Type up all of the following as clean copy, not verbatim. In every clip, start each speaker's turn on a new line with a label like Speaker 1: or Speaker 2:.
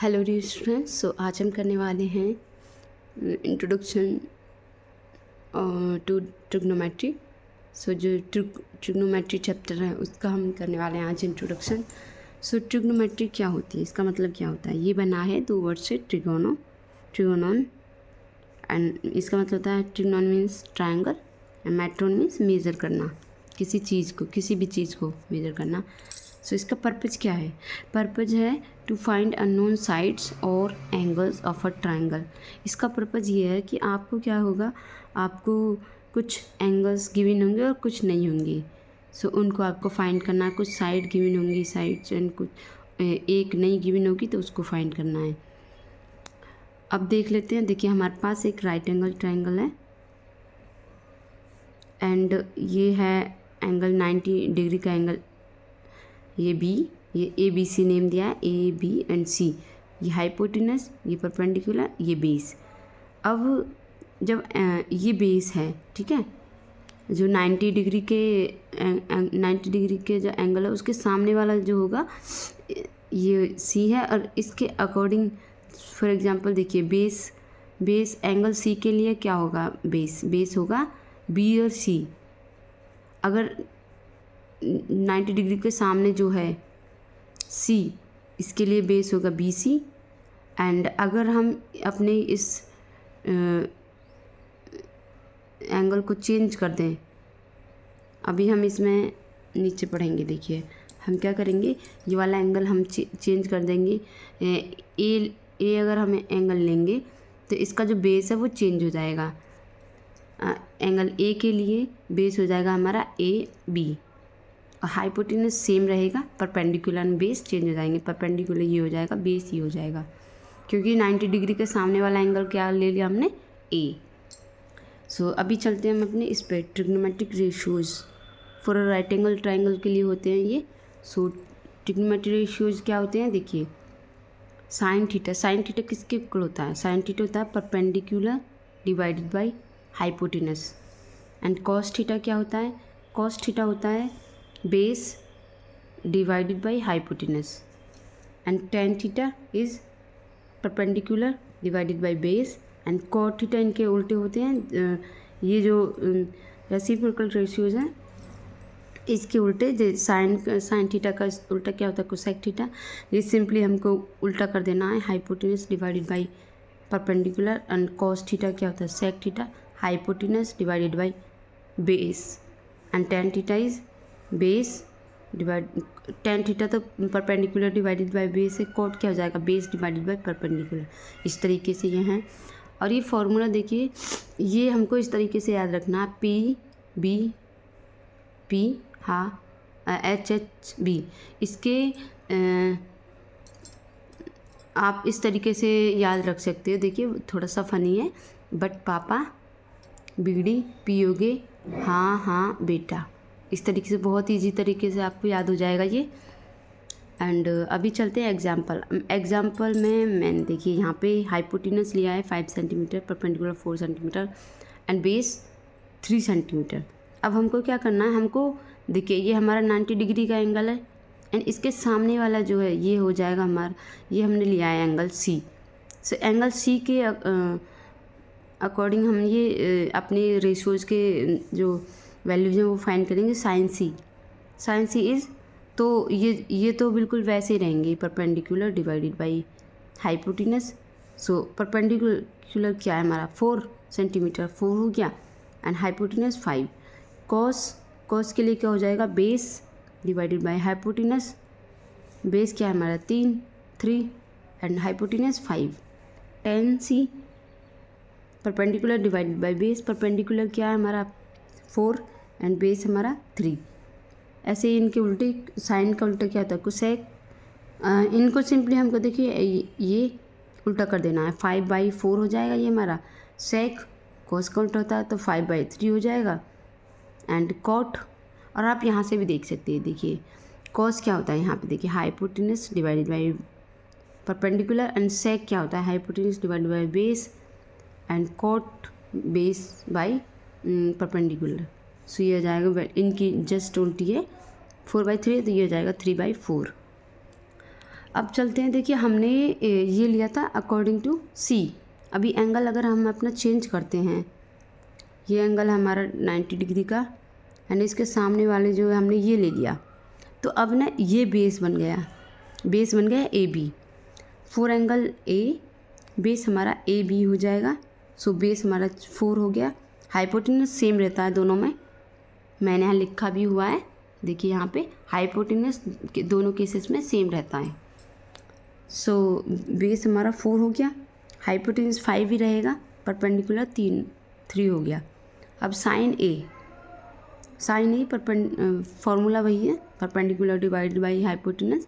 Speaker 1: Hello dear students. सो आज हम करने वाले हैं इंट्रोडक्शन टू ट्रिग्नोमेट्री। सो जो ट्रिग्नोमेट्री चैप्टर है उसका हम करने वाले हैं आज इंट्रोडक्शन। सो ट्रिग्नोमेट्री क्या होती है, इसका मतलब क्या होता है। ये बना है दो वर्ड से, ट्रिगोनॉन एंड इसका मतलब होता है ट्रिगोनॉन means triangle and matron means measure करना, किसी चीज़ को, किसी भी चीज़ को मेज़र करना। सो इसका पर्पज़ क्या है? पर्पज़ है टू फाइंड अननोन साइड्स और एंगल्स ऑफ अ ट्रायंगल। इसका पर्पज़ ये है कि आपको क्या होगा, आपको कुछ एंगल्स गिवन होंगे और कुछ नहीं होंगे। सो उनको आपको फाइंड करना है। कुछ साइड गिवन होंगी, साइड्स एंड कुछ एक नहीं गिवन होगी तो उसको फाइंड करना है। अब देख लेते हैं। देखिए हमारे पास एक राइट एंगल ट्रायंगल है एंड ये है एंगल 90 डिग्री का एंगल। ये बी, ये ए बी सी नेम दिया है, ए बी एंड सी। ये हाइपोटेनस, ये परपेंडिकुलर, ये बेस। अब जब ये बेस है, ठीक है, जो 90 डिग्री के जो एंगल है उसके सामने वाला जो होगा ये सी है। और इसके अकॉर्डिंग फॉर एग्जांपल देखिए बेस एंगल सी के लिए क्या होगा, बेस होगा बी और सी। अगर 90 डिग्री के सामने जो है सी, इसके लिए बेस होगा बी सी। एंड अगर हम अपने इस एंगल को चेंज कर दें, अभी हम इसमें नीचे पढ़ेंगे। देखिए हम क्या करेंगे, ये वाला एंगल हम चेंज कर देंगे। ए अगर हम एंगल लेंगे तो इसका जो बेस है वो चेंज हो जाएगा। एंगल ए के लिए बेस हो जाएगा हमारा ए बी, और हाइपोटेनस सेम रहेगा, परपेंडिकुलर एंड बेस चेंज हो जाएंगे। परपेंडिकुलर ये हो जाएगा, बेस ये हो जाएगा, क्योंकि 90 डिग्री के सामने वाला एंगल क्या ले लिया हमने, ए। सो अभी चलते हैं हम अपने इस पर। Trigonometric ratios for a right angle triangle के लिए होते हैं ये। सो ट्रिग्नोमेट्रिक रेशियोज़ क्या होते हैं, देखिए साइन थीटा किसके इक्वल होता है, साइन थीटा होता है perpendicular divided by hypotenuse. And cos theta क्या होता है, कॉस थीटा होता है base divided by hypotenuse. And tan theta is perpendicular divided by base. And cot theta इनके उल्टे होते हैं। ये जो रेसिप्रोकल रेशियोज हैं इसके उल्टे, साइन थीटा का उल्टा क्या होता है, कोसेक थीटा। ये सिंपली हमको उल्टा कर देना है, hypotenuse divided by perpendicular. And cos theta क्या होता है, sec theta, hypotenuse divided by base. And tan theta is base divide, tan theta तो परपेंडिकुलर डिवाइडेड बाय बेस है, कॉट क्या हो जाएगा, बेस डिवाइडेड बाय परपेंडिकुलर। इस तरीके से ये हैं। और ये फॉर्मूला देखिए, ये हमको इस तरीके से याद रखना, पी बी पी हाँ एच एच बी। इसके आप इस तरीके से याद रख सकते हो। देखिए थोड़ा सा फनी है, बट पापा बीड़ी पियोगे, हाँ हाँ बेटा। इस तरीके से बहुत ईजी तरीके से आपको याद हो जाएगा ये। एंड अभी चलते हैं एग्जाम्पल में। मैंने देखिए यहाँ पे हाइपोटेनस लिया है 5 centimetre, perpendicular 4 centimetre and base 3 centimetre. अब हमको क्या करना है, हमको देखिए ये हमारा 90 डिग्री का एंगल है एंड इसके सामने वाला जो है ये हो जाएगा हमारा, ये हमने लिया है angle C. So angle C के अकॉर्डिंग हम ये अपने रेशियोज़ के जो वैल्यूज हैं वो फाइंड करेंगे। साइन सी इज़, तो ये तो बिल्कुल वैसे ही रहेंगे, perpendicular divided by hypotenuse. So perpendicular क्या है हमारा 4 सेंटीमीटर, 4 हो गया, एंड हाइपोटेनस 5। कॉस के लिए क्या हो जाएगा, base divided by hypotenuse. Base क्या है हमारा 3 and hypotenuse 5। Tan C perpendicular divided by base, perpendicular क्या है हमारा 4 एंड बेस हमारा 3। ऐसे ही इनके उल्टे, साइन का उल्टा क्या होता है, कोसेक। इनको सिंपली हमको देखिए ये उल्टा कर देना है, 5/4 हो जाएगा ये हमारा। सेक कोस का उल्टा होता है तो 5/3 हो जाएगा। एंड कॉट, और आप यहाँ से भी देख सकते हैं, देखिए कॉस क्या होता है यहाँ पे, देखिए hypotenuse divided by perpendicular. And sec क्या होता है, hypotenuse divided by base and cot base by perpendicular. So ये हो जाएगा, इनकी जस्ट उल्टी है 4/3 तो ये हो जाएगा 3/4। अब चलते हैं, देखिए हमने ये लिया था अकॉर्डिंग टू सी। अभी एंगल अगर हम अपना चेंज करते हैं, ये एंगल हमारा 90 डिग्री का एंड इसके सामने वाले जो है हमने ये ले लिया, तो अब ना ये बेस बन गया A B. 4 angle A, base हमारा ए बी हो जाएगा। सो बेस हमारा 4 हो गया। हाइपोटेनस सेम रहता है दोनों में, मैंने यहाँ लिखा भी हुआ है, देखिए यहाँ पे हाइपोटेनस दोनों केसेस में सेम रहता है। सो बेस हमारा 4 हो गया, हाइपोटेनस 5 ही रहेगा, परपेंडिकुलर 3 हो गया। अब साइन ए फॉर्मूला वही है, perpendicular divide by hypotenuse.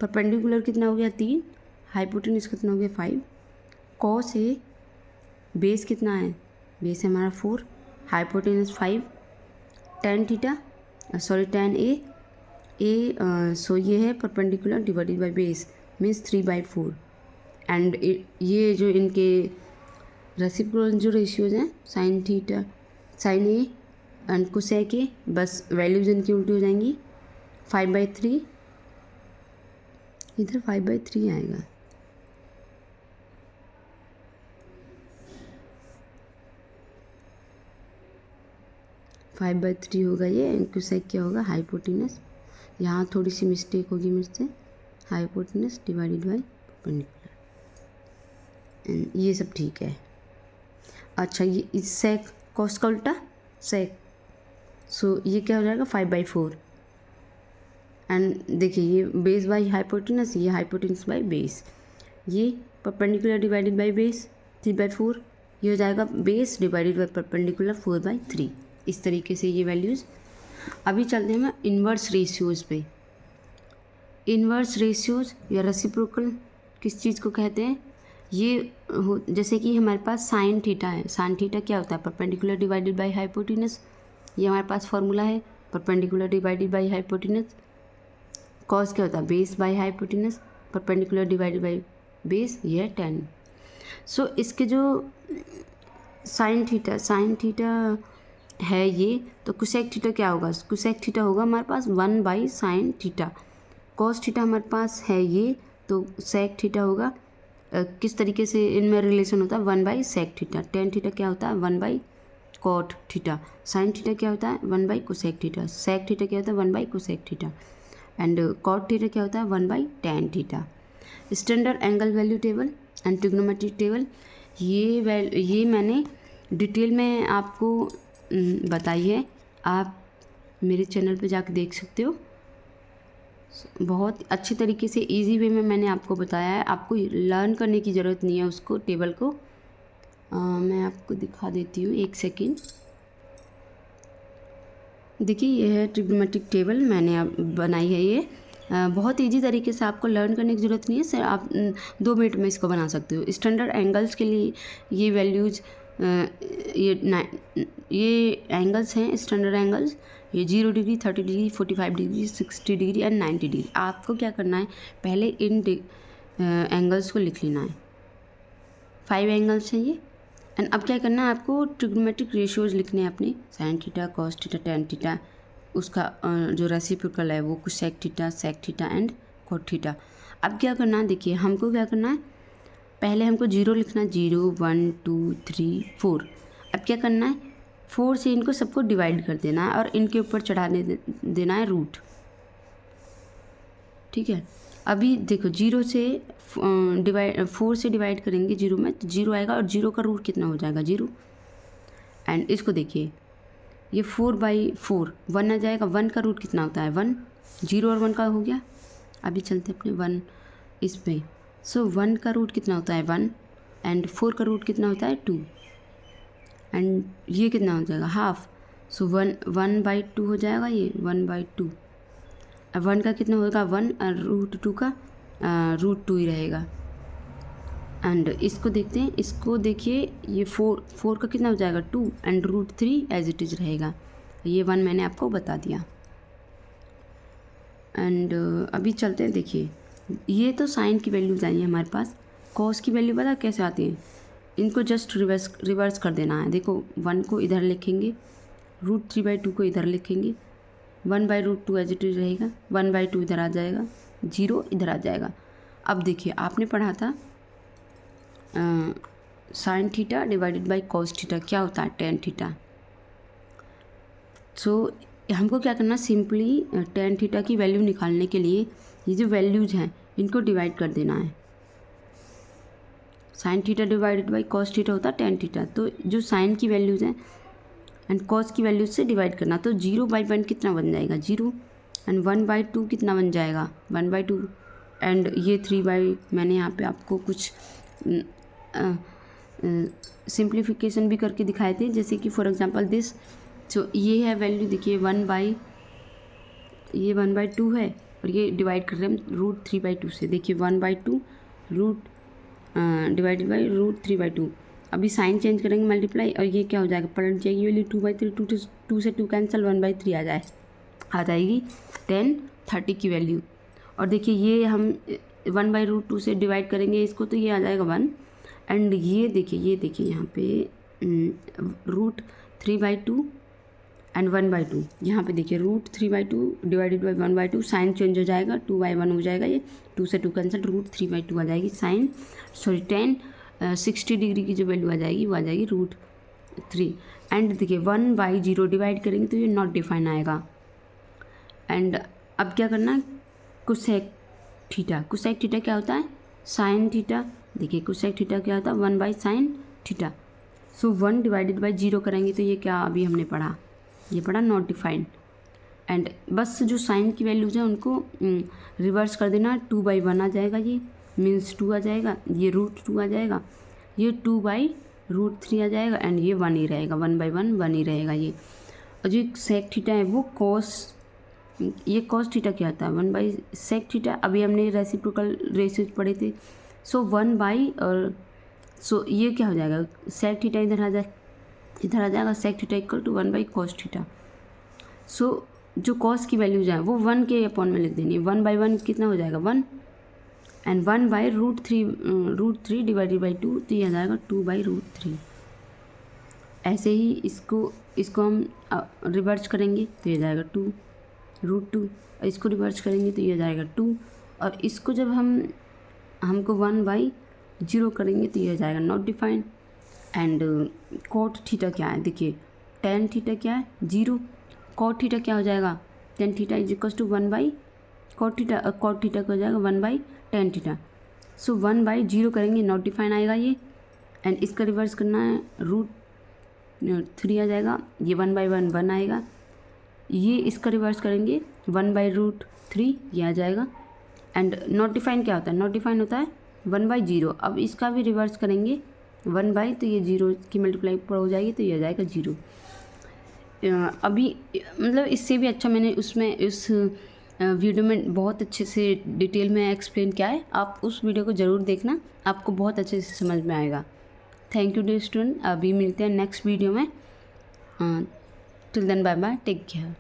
Speaker 1: Perpendicular कितना हो गया 3, हाइपोटेनस कितना हो गया 5। कॉस ए, बेस कितना है, बेस हमारा 4, हाइपोटेनस 5, tan ए सो ये है perpendicular divided by base means 3/4। And ये जो इनके रेसिप्रोकल जो रेशियोज हैं sine A and cosec A, बस वैल्यूज इनकी उल्टी हो जाएंगी। 5/3, इधर 5/3 आएगा, फाइव बाई थ्री होगा ये, कोसेक क्या होगा हाइपोटेनस, यहाँ थोड़ी सी मिस्टेक होगी मुझसे, हाइपोटेनस डिवाइडेड बाई परपेंडिकुलर, ये सब ठीक है। अच्छा ये इस सेक कॉस का उल्टा सेक, सो ये क्या हो जाएगा 5/4। एंड देखिए ये बेस बाई हाइपोटेनस, ये हाइपोटेनस बाई बेस, ये परपेंडिकुलर डिवाइडेड बाई बेस 3/4, ये हो जाएगा बेस डिवाइडेड बाई परपेंडिकुलर 4/3। इस तरीके से ये वैल्यूज़। अभी चलते हैं हम इन्वर्स रेशियोज़ पे। इन्वर्स रेशियोज़ या रेसिप्रोकल किस चीज़ को कहते हैं, ये जैसे कि हमारे पास साइन थीटा है, साइन थीटा क्या होता है परपेंडिकुलर डिवाइडेड बाई हाइपोटेनस, ये हमारे पास फॉर्मूला है perpendicular divided by hypotenuse. Cos क्या होता है base by hypotenuse, perpendicular divided by base, ये है 10। सो इसके जो साइन थीटा है ये, तो कोसेक थीटा क्या होगा, कोसेक थीटा होगा हमारे पास 1/sin थीटा। कॉस थीटा हमारे पास है ये, तो सेक थीटा होगा किस तरीके से इनमें रिलेशन होता है 1/sec थीटा। टेन थीटा क्या होता है 1/cot थीटा। साइन थीटा क्या होता है 1/cosec थीटा। सेक थीटा क्या होता है 1/cosec theta. And cot theta क्या होता है 1/tan theta. Standard angle value table and trigonometric table, ये मैंने डिटेल में आपको बताई है, आप मेरे चैनल पे जाकर देख सकते हो। बहुत अच्छी तरीके से इजी वे में मैंने आपको बताया है, आपको लर्न करने की ज़रूरत नहीं है उसको, टेबल को। मैं आपको दिखा देती हूँ, एक सेकेंड। देखिए ये है ट्रिग्नोमेट्रिक टेबल, मैंने अब बनाई है ये। बहुत इजी तरीके से, आपको लर्न करने की ज़रूरत नहीं है सर, आप 2 मिनट में इसको बना सकते हो। स्टैंडर्ड एंगल्स के लिए ये वैल्यूज़ ये एंगल्स हैं स्टैंडर्ड एंगल्स, ये 0 degree 30 degree 45 degree 60 degree and 90 degree. आपको क्या करना है, पहले इन एंगल्स को लिख लेना है। 5 एंगल्स हैं ये। एंड अब क्या करना है, आपको ट्रिग्नोमेट्रिक रेशियोज लिखने हैं अपने, sine theta cos theta tan theta, उसका जो रेसिप्रोकल है वो cosec theta sec theta and cot theta. अब क्या करना है, देखिए हमको क्या करना है, पहले हमको 0 लिखना है, 0 1 2 3 4। अब क्या करना है, 4 से इनको सबको डिवाइड कर देना है और इनके ऊपर चढ़ा देना है रूट। ठीक है, अभी देखो 0 से 4 से डिवाइड करेंगे 0 में, तो 0 आएगा और 0 का रूट कितना हो जाएगा 0। एंड इसको देखिए, ये 4/4 1 आ जाएगा, 1 का रूट कितना होता है 1, 0 और 1 का हो गया। अभी चलते अपने 1 इस पे। सो 1 का रूट कितना होता है 1 एंड 4 का रूट कितना होता है 2 एंड ये कितना हो जाएगा हाफ। सो 1/2 हो जाएगा, ये 1/2। अब 1 का कितना होगा 1 और रूट 2 का रूट 2 ही रहेगा। एंड इसको देखते हैं, इसको देखिए, ये 4 का कितना हो जाएगा 2 and root 3 as it is रहेगा। ये 1 मैंने आपको बता दिया। एंड अभी चलते हैं, देखिए ये तो साइन की वैल्यूज आई है हमारे पास। कॉस की वैल्यू पता कैसे आती है, इनको जस्ट रिवर्स कर देना है। देखो 1 को इधर लिखेंगे, रूट 3/2 को इधर लिखेंगे, 1/√2 एज इट इज रहेगा, 1/2 इधर आ जाएगा जीरो इधर आ जाएगा। अब देखिए आपने पढ़ा था sine theta divided by cos theta क्या होता है, टेन थीटा। सो हमको क्या करना, सिंपली टेन थीटा की वैल्यू निकालने के लिए ये जो वैल्यूज़ हैं इनको डिवाइड कर देना है। Sine theta divided by cos theta होता है टेन थीटा, तो जो साइन की वैल्यूज़ हैं एंड कॉस की वैल्यूज से डिवाइड करना। तो 0/1 कितना बन जाएगा, 0, एंड 1/2 कितना बन जाएगा, 1/2, एंड ये 3 मैंने यहाँ पे आपको कुछ सिंप्लीफिकेशन भी करके दिखाए थे, जैसे कि फॉर एग्जांपल दिस। तो ये है वैल्यू, देखिए 1/2 है और ये डिवाइड कर रहे हैं हम √3/2 से। देखिए 1/2 रूट डिवाइडेड बाई √3/2। अभी साइन चेंज करेंगे मल्टीप्लाई, और ये क्या हो जाएगा, पलट जाएगी वैल्यू 2/3, 2 से 2 कैंसिल, 1/3 आ जाएगी 10, 30 की वैल्यू। और देखिए ये हम 1/√2 से डिवाइड करेंगे इसको, तो ये आ जाएगा 1, एंड ये देखिए यहाँ पे √3/2 एंड 1/2, यहाँ पे देखिए √3/2 डिवाइडेड बाई 1/2, साइन चेंज हो जाएगा 2/1 हो जाएगा, ये 2 से 2 कैंसिल, √3/2 आ जाएगी साइन 60 डिग्री की जो वैल्यू आ जाएगी वो आ जाएगी √3। एंड देखिए 1/0 डिवाइड करेंगे तो ये नॉट डिफाइन आएगा। एंड अब क्या करना, कोसेक थीटा क्या होता है, साइन थीटा। देखिए कोसेक थीटा क्या होता है, 1/sin theta. So 1 divided by 0 करेंगे तो ये क्या अभी हमने पढ़ा, ये पढ़ा नॉट डिफाइंड। एंड बस जो साइन की वैल्यूज़ हैं उनको रिवर्स कर देना, 2/1 आ जाएगा, ये मीन्स 2 आ जाएगा, ये √2 आ जाएगा, ये 2/√3 आ जाएगा, एंड ये 1 ही रहेगा, 1/1 1 ही रहेगा ये। और जो सेक थीटा है वो ये कॉस थीटा क्या होता है, 1/सेक थीटा। अभी हमने रेसिप्रोकल रेशियोज पढ़े थे। सो 1/, और सो ये क्या हो जाएगा, सेक थीटा इधर आ जाएगा, sec theta equal to 1/cos theta. So जो कॉस की वैल्यूज हैं वो 1 के अपॉन में लिख देनी है, 1/1 कितना हो जाएगा 1, एंड 1/√3 डिवाइडेड बाई 2, तो ये आ जाएगा 2/√3। ऐसे ही इसको हम रिवर्स करेंगे तो ये जाएगा 2√2, इसको रिवर्स करेंगे तो ये जाएगा 2, और इसको जब हमको 1/0 करेंगे तो ये जाएगा not defined. And cot theta क्या है, देखिए टेन थीटा क्या है 0, कॉट थीटा क्या हो जाएगा, tan theta is equal to 1/cot theta, और कॉट थीटा का हो जाएगा 1/tan थीटा। सो 1/0 करेंगे नॉट डिफाइन आएगा ये, एंड इसका रिवर्स करना है √3 आ जाएगा, ये 1/1 1 आएगा, ये इसका रिवर्स करेंगे 1/√3 ये आ जाएगा। एंड नॉट डिफाइन क्या होता है, नॉट डिफाइन होता है 1/0। अब इसका भी रिवर्स करेंगे 1/, तो ये 0 की मल्टीप्लाई पर हो जाएगी, तो ये आ जाएगा 0। अभी मतलब इससे भी अच्छा मैंने उसमें इस वीडियो में बहुत अच्छे से डिटेल में एक्सप्लेन किया है, आप उस वीडियो को ज़रूर देखना, आपको बहुत अच्छे से समझ में आएगा। थैंक यू डियर स्टूडेंट, अभी मिलते हैं नेक्स्ट वीडियो में। Till then bye bye, take care.